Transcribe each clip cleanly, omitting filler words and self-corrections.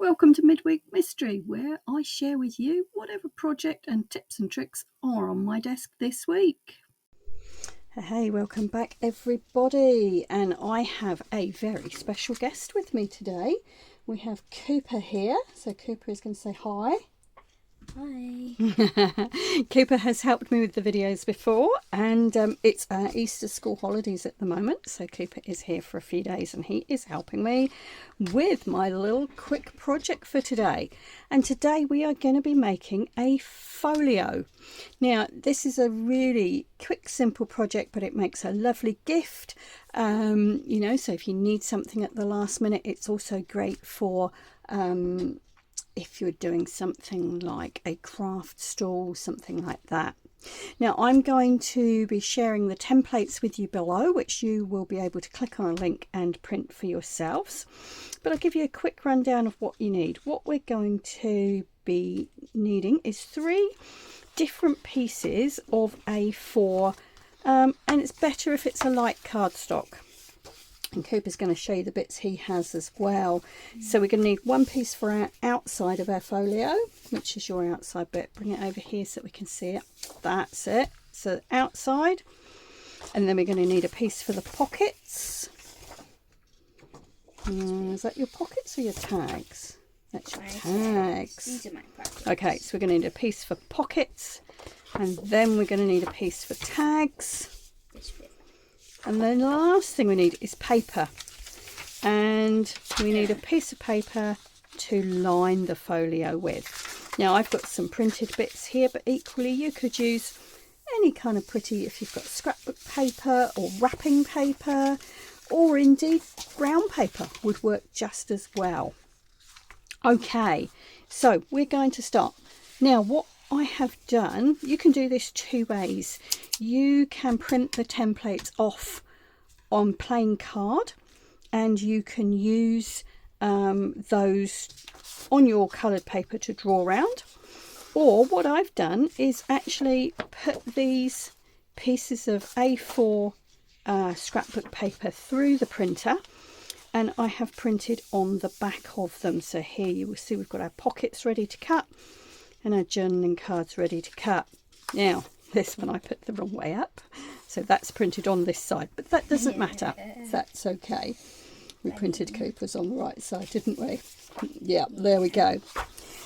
Welcome to Midweek Mystery, where I share with you whatever project and tips and tricks are on my desk this week. Hey, welcome back everybody, and I have a very special guest with me today. We have Cooper here, so Cooper is going to say hi. Hi. Cooper has helped me with the videos before, and it's Easter school holidays at the moment, so Cooper is here for a few days and he is helping me with my little quick project for today. And today we are going to be making a folio. Now this is a really quick, simple project, but it makes a lovely gift. So if you need something at the last minute, it's also great for if you're doing something like a craft stall, something like that. Now I'm going to be sharing the templates with you below, which you will be able to click on a link and print for yourselves. But I'll give you a quick rundown of what you need. What we're going to be needing is 3 different pieces of A4, and it's better if it's a light cardstock. And Cooper's going to show you the bits he has as well. So we're going to need 1 piece for our outside of our folio, which is your outside bit. Bring it over here so that we can see it. That's it. So outside. And then we're going to need a piece for the pockets. Is that your pockets or your tags? That's your tags. These are my pockets. Okay, so we're going to need a piece for pockets. And then we're going to need a piece for tags. And then the last thing we need is paper, and we need a piece of paper to line the folio with. Now I've got some printed bits here, but equally you could use any kind of pretty, if you've got scrapbook paper or wrapping paper, or indeed brown paper would work just as well. Okay, so we're going to start. Now what I have done, you can do this 2 ways. You can print the templates off on plain card, and you can use those on your coloured paper to draw around. Or what I've done is actually put these pieces of A4 scrapbook paper through the printer, and I have printed on the back of them. So here you will see we've got our pockets ready to cut and our journaling cards ready to cut. Now this one I put the wrong way up, so that's printed on this side, but that doesn't matter, that's okay. We printed Cooper's on the right side, didn't we? Yeah, there we go.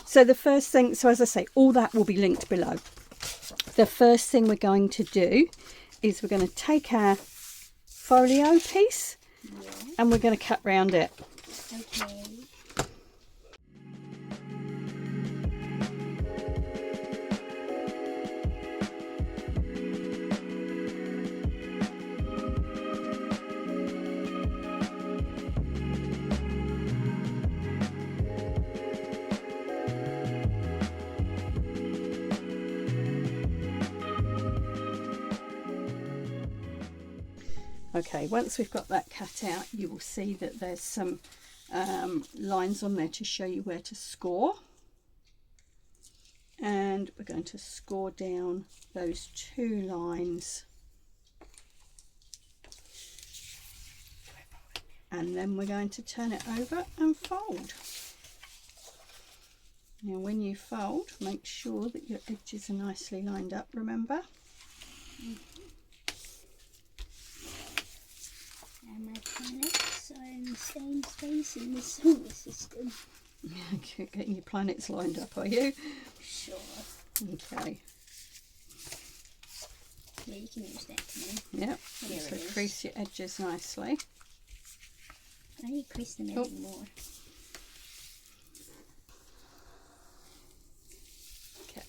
So the first thing, so as I say, all that will be linked below. The first thing we're going to do is we're going to take our folio piece and we're going to cut round it. Okay. Okay, once we've got that cut out, you will see that there's some lines on there to show you where to score. And we're going to score down those 2 lines. And then we're going to turn it over and fold. Now when you fold, make sure that your edges are nicely lined up, remember? And my planets are in the same space in the solar system. You're getting your planets lined up, are you? Sure. Okay. Yeah, you can use that, can you? Yep. So crease your edges nicely. I need to crease them even more. Okay.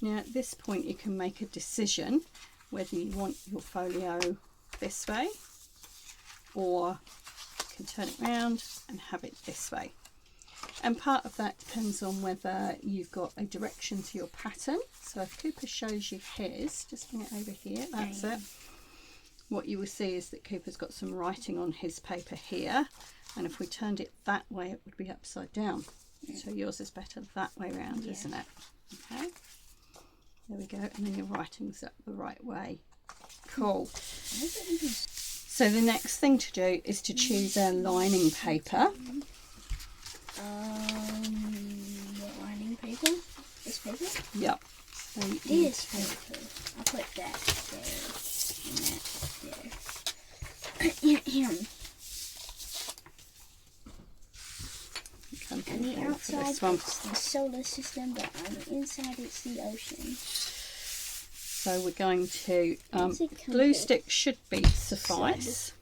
Now at this point you can make a decision whether you want your folio this way, or you can turn it around and have it this way. And part of that depends on whether you've got a direction to your pattern. So if Cooper shows you his, just bring it over here, that's it. What you will see is that Cooper's got some writing on his paper here, and if we turned it that way it would be upside down. So yours is better that way round, isn't it? Okay, there we go, and then your writing's up the right way. Cool. So the next thing to do is to choose our lining paper. Yep. So This paper, I'll put that there and that there. On the outside it's the solar system, but on the inside it's the ocean. So we're going to glue stick should be suffice.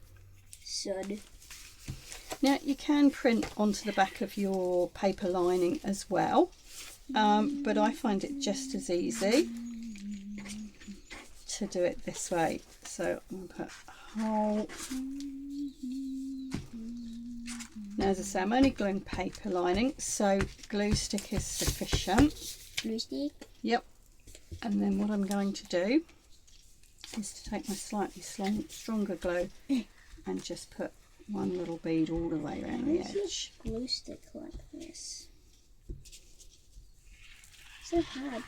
Sud. Now you can print onto the back of your paper lining as well, but I find it just as easy to do it this way. So I'm going to put a hole. Now, as I say, I'm only gluing paper lining, so glue stick is sufficient. Glue stick? Yep. And then what I'm going to do is to take my slightly stronger glue and just put one little bead all the way around the edge. Glue stick like this. So hard.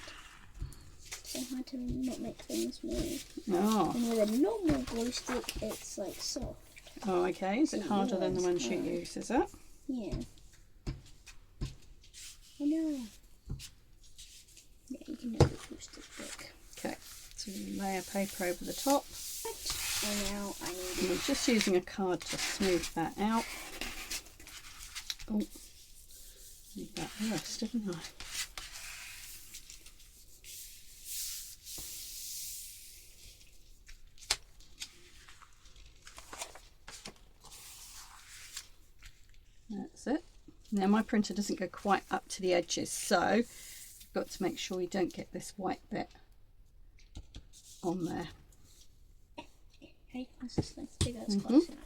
So hard to not make things move. Oh. And with a normal glue stick, it's like soft. Oh, okay. Is it harder than the ones you use, is it? Yeah. Oh no. Yeah, you can have the glue stick back. Okay, so you lay a paper over the top. And now I need I'm just using a card to smooth that out. Oh, made that worse, didn't I? That's it. Now my printer doesn't go quite up to the edges, so you've got to make sure you don't get this white bit on there. Hey, what's this thing? I think that's close enough.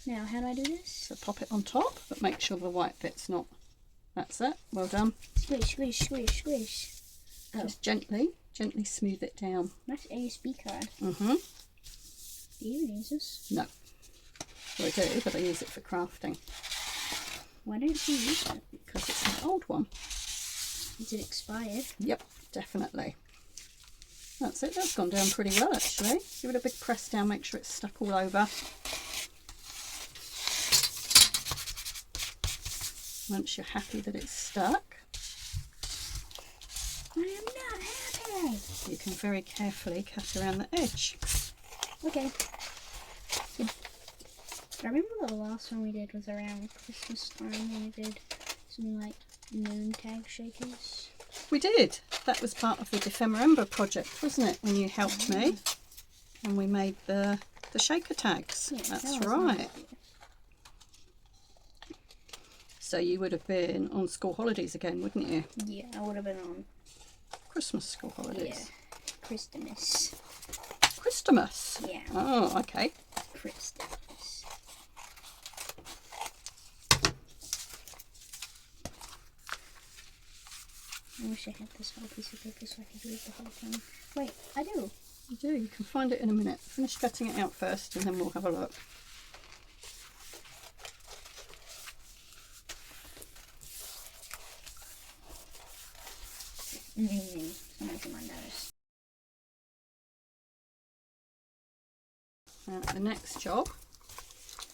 Now, how do I do this? So pop it on top, but make sure the white bit's not. That's it. Well done. Squish, squish, squish, squish. Just gently smooth it down. Nice ASB card. Mm-hmm. Do you use this? No. Well, I do, but I use it for crafting. Why don't you use it? Because it's an old one. Is it expired? Yep, definitely. That's it. That's gone down pretty well, actually. Give it a big press down, make sure it's stuck all over. Once you're happy that it's stuck, I am not happy. you can very carefully cut around the edge. Okay. I remember the last one we did was around Christmas time when we did something like moon tag shakers. We did. That was part of the Defemember project, wasn't it? When you helped me and we made the shaker tags. Yeah, that's that was right. nice. So you would have been on school holidays again, wouldn't you? Yeah, I would have been on Christmas school holidays. Yeah, Christmas. Christmas? Yeah. Oh, okay. Christmas. I wish I had this whole piece of paper so I could read the whole thing. Wait, I do. You do. You can find it in a minute. Finish cutting it out first and then we'll have a look. Amazing. I'm making my nose. Now, the next job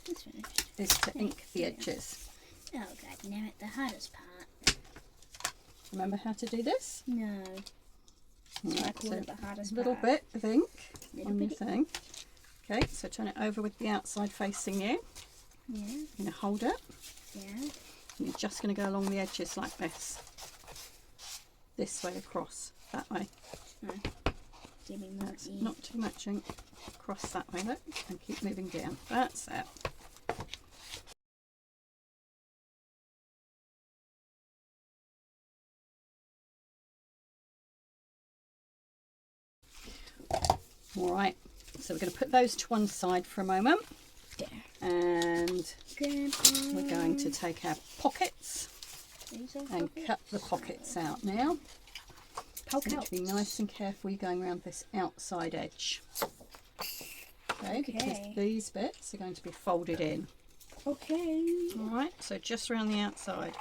It's finished. is to ink the edges. Oh god, now at the hardest part. Remember how to do this? No. So I Right, call it the hardest a little part. bit of ink Little on your bit. thing. Okay, so turn it over with the outside facing you. Yeah. You're going to hold it. Yeah. And you're just going to go along the edges like this. This way across, that way. Give me more That's ink. not too much ink. Cross that way, look, and keep moving down. That's it. All right, so we're going to put those to one side for a moment. There. And we're going to take our pockets and cut the pockets out now. So you need to be nice and careful you're going around this outside edge. Okay, because these bits are going to be folded in. Okay. Alright, so just around the outside.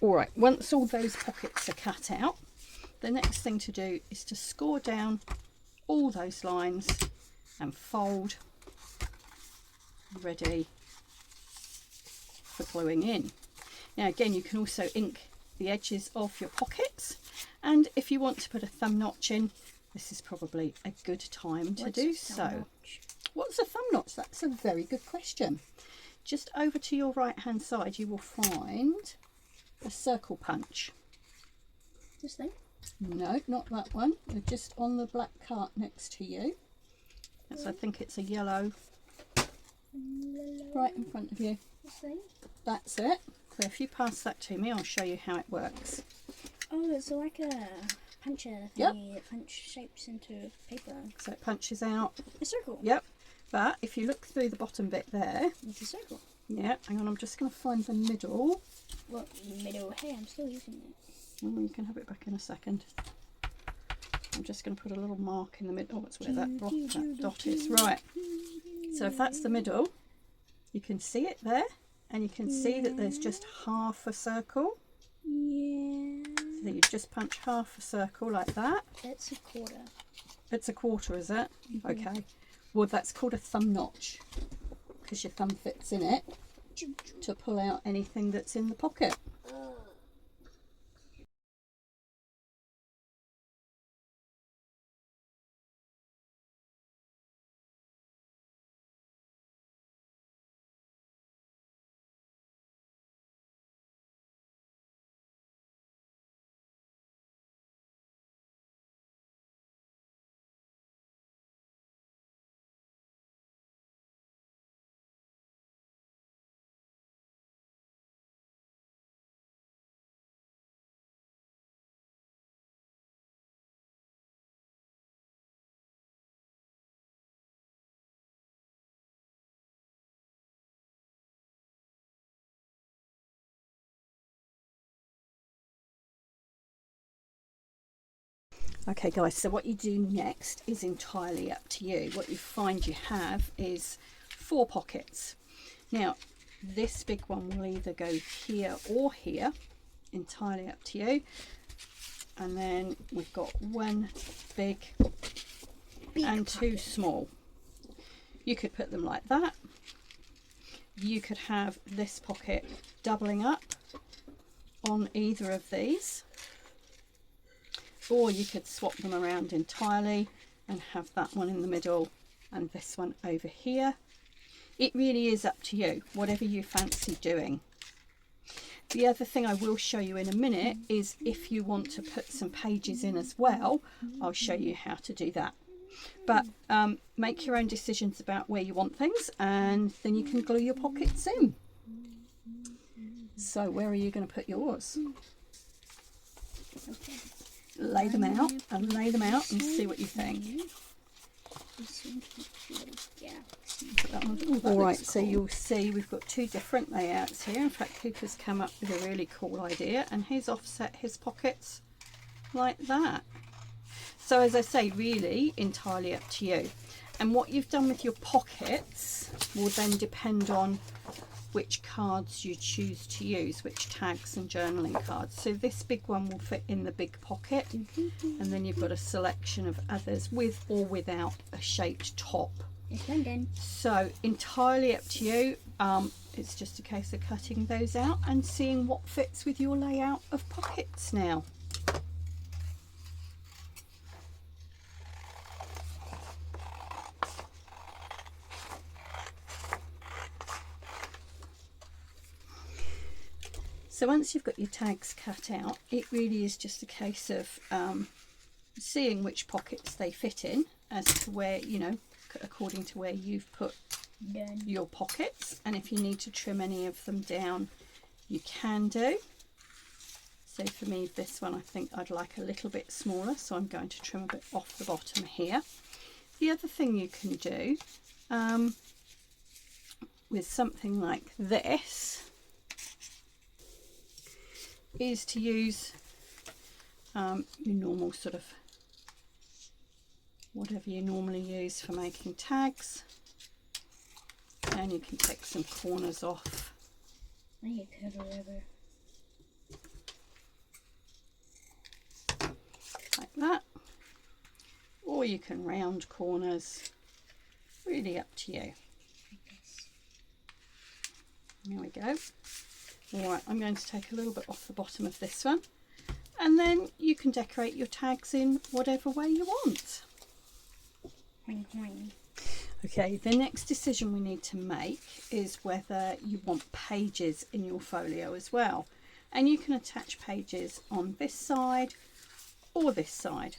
All right, once all those pockets are cut out, the next thing to do is to score down all those lines and fold, ready for gluing in. Now again, you can also ink the edges of your pockets, and if you want to put a thumb notch in, this is probably a good time to do so. What's a thumb notch? That's a very good question. Just over to your right hand side you will find a circle punch. This thing? No, not that one. They're just on the black cart next to you. Yes, I think it's a yellow. Right in front of you. This thing? That's it. So if you pass that to me, I'll show you how it works. Oh, it's like a puncher thingy. Yep. It punch shapes into paper. So it punches out. A circle. Yep. But if you look through the bottom bit there. It's a circle. Yeah, hang on, I'm just going to find the middle. Well, middle. Hey, I'm still using it. Oh, you can have it back in a second. I'm just going to put a little mark in the middle. Oh, it's where that dot is. Right. So if that's the middle, you can see it there. And you can see that there's just half a circle. Yeah. So you just punch half a circle like that. It's a quarter. It's a quarter, is it? Okay. Well, that's called a thumb notch because your thumb fits in it to pull out anything that's in the pocket. Okay guys, so what you do next is entirely up to you. What you find you have is 4 pockets. Now this big one will either go here or here, entirely up to you. And then we've got 1 big and 2 small. You could put them like that. You could have this pocket doubling up on either of these. Or you could swap them around entirely and have that one in the middle and this one over here. It really is up to you, whatever you fancy doing. The other thing I will show you in a minute is if you want to put some pages in as well, I'll show you how to do that. But make your own decisions about where you want things and then you can glue your pockets in. So where are you going to put yours? Okay. Lay them out and lay them out and see what you think. Alright, so you'll see we've got 2 different layouts here. In fact, Cooper's come up with a really cool idea and he's offset his pockets like that. So as I say, really entirely up to you. And what you've done with your pockets will then depend on which cards you choose to use, which tags and journaling cards. So this big one will fit in the big pocket, and then you've got a selection of others with or without a shaped top. So entirely up to you. It's just a case of cutting those out and seeing what fits with your layout of pockets now. So once you've got your tags cut out, it really is just a case of seeing which pockets they fit in as to where, you know, according to where you've put your pockets. And if you need to trim any of them down, you can do. So for me, this one, I think I'd like a little bit smaller, so I'm going to trim a bit off the bottom here. The other thing you can do with something like this is to use your normal sort of whatever you normally use for making tags, and you can take some corners off that, or you can round corners, really up to you. There we go. All right, I'm going to take a little bit off the bottom of this one, and then you can decorate your tags in whatever way you want. Okay, the next decision we need to make is whether you want pages in your folio as well. And you can attach pages on this side or this side.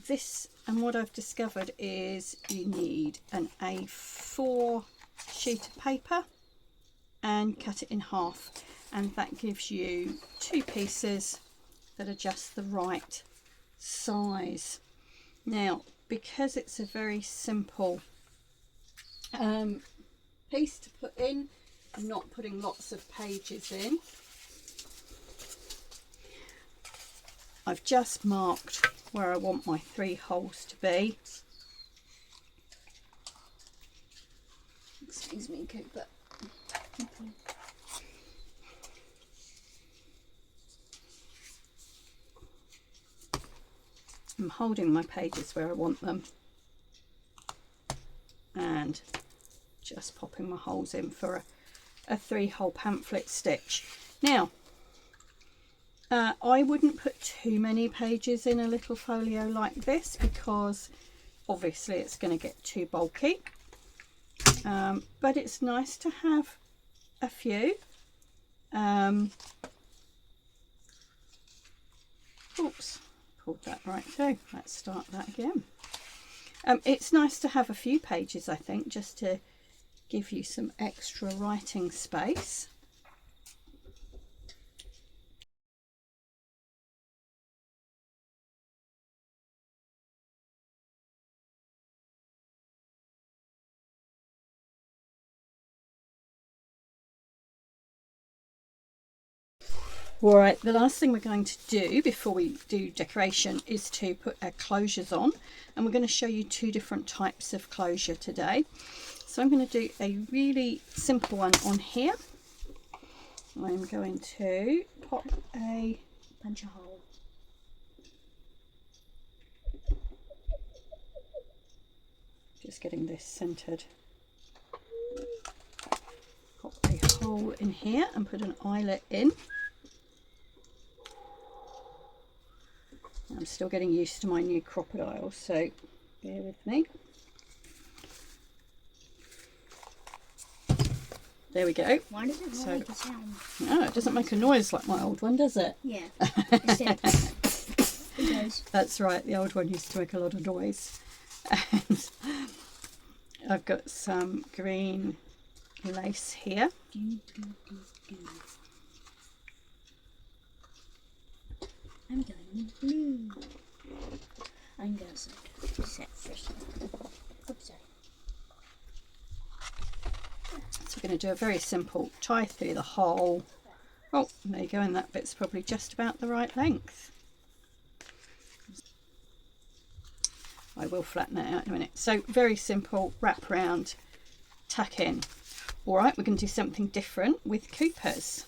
This, and what I've discovered is you need an A4 sheet of paper and cut it in half, and that gives you two pieces that are just the right size. Now, because it's a very simple piece to put in, I'm not putting lots of pages in. I've just marked where I want my 3 holes to be. Excuse me, Cooper. I'm holding my pages where I want them and just popping my holes in for a 3-hole pamphlet stitch. Now, I wouldn't put too many pages in a little folio like this because obviously it's going to get too bulky, but it's nice to have a few. Oops, pulled that right through. Let's start that again. It's nice to have a few pages, I think, just to give you some extra writing space. Alright, the last thing we're going to do before we do decoration is to put our closures on, and we're going to show you 2 different types of closure today. So I'm going to do a really simple one on here. I'm going to pop a punch a hole. Just getting this centered. Pop a hole in here and put an eyelet in. I'm still getting used to my new crocodile, so bear with me. There we go. Why does it not make a sound? No, it doesn't make a noise like my old one, does it? Yeah. It does. That's right, the old one used to make a lot of noise. And I've got some green lace here. I'm going with blue. I'm going to set first. Oops, sorry. So we're going to do a very simple tie through the hole. Oh, there you go, and that bit's probably just about the right length. I will flatten it out in a minute. So very simple, wrap round, tuck in. All right, we're going to do something different with Cooper's.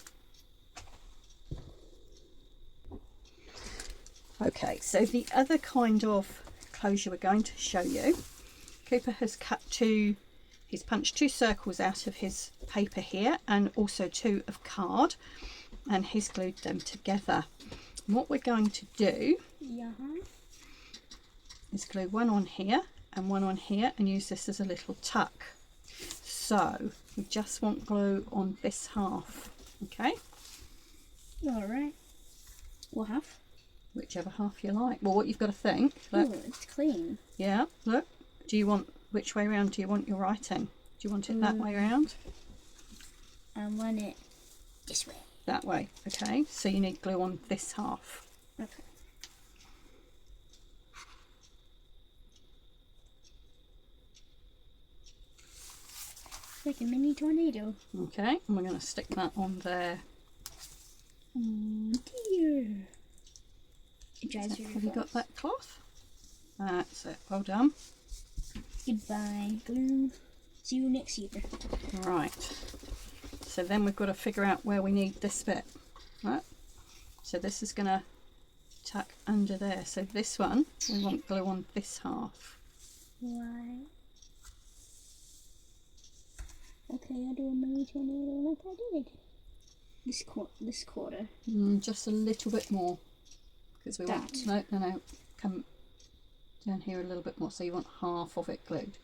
Okay, so the other kind of closure we're going to show you, Cooper has he's punched 2 circles out of his paper here and also 2 of card, and he's glued them together. And what we're going to do is glue one on here and one on here and use this as a little tuck. So we just want glue on this half, okay? All right. What half? Whichever half you like. Well, what you've got to think. Look. Oh, it's clean. Yeah, look. Do you want, which way round do you want your writing? Do you want it that way round? I want it this way. That way, okay. So you need glue on this half. Okay. Like a mini tornado. Okay, and we're going to stick that on there. Oh dear. It dries really Have you got fast. that cloth? That's it, well done. Goodbye, glue. See you next year. Right, so then we've got to figure out where we need this bit. Right, so this is going to tuck under there. So this one, we want glue on this half. Why? Okay, I do a major needle like I did. This quarter. Just a little bit more. Because we want, no, come down here a little bit more. So you want half of it glued.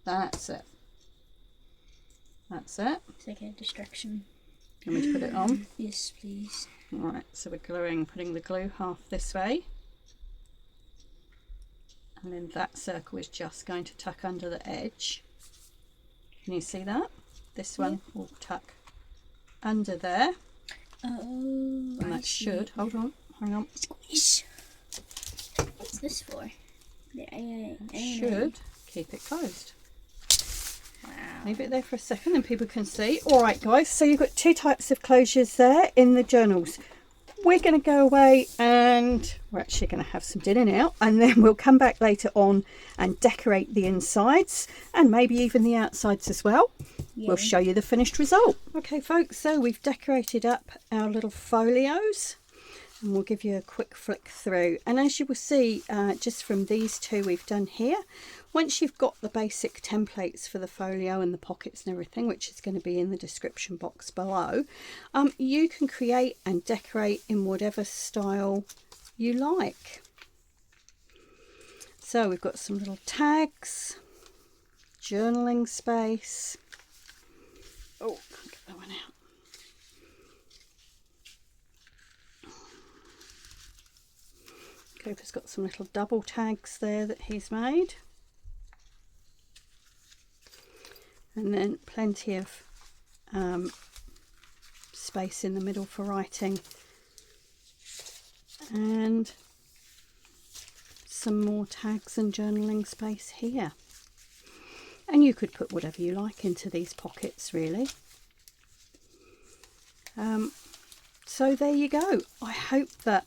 That's it. That's it. It's like a distraction. You want me to put it on? Yes, please. Alright, so we're putting the glue half this way. And then that circle is just going to tuck under the edge. Can you see that? This one will tuck under there. Oh, and that should, hold on, hang on. Squish. What's this for? Should keep it closed. Wow. Leave it there for a second and people can see. Alright guys, so you've got two types of closures there in the journals. We're going to go away and we're actually going to have some dinner now, and then we'll come back later on and decorate the insides and maybe even the outsides as well. Yeah. We'll show you the finished result. Okay folks, so we've decorated up our little folios and we'll give you a quick flick through. And as you will see, just from these two we've done here, once you've got the basic templates for the folio and the pockets and everything, which is going to be in the description box below, you can create and decorate in whatever style you like. So we've got some little tags, journaling space. Oh, can't get that one out. Cooper's got some little double tags there that he's made. And then plenty of space in the middle for writing. And some more tags and journaling space here. And you could put whatever you like into these pockets, really. So there you go. I hope that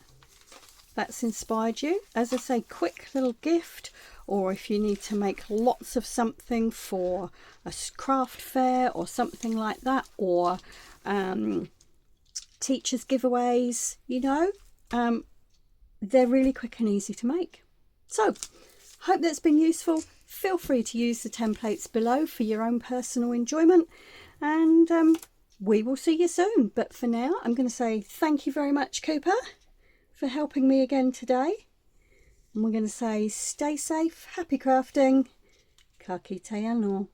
that's inspired you. As I say, quick little gift, or if you need to make lots of something for a craft fair or something like that, or teachers giveaways, you know, they're really quick and easy to make. So hope that's been useful. Feel free to use the templates below for your own personal enjoyment, and we will see you soon. But for now, I'm going to say thank you very much, Cooper, for helping me again today. And we're going to say stay safe, happy crafting, ka kite anō.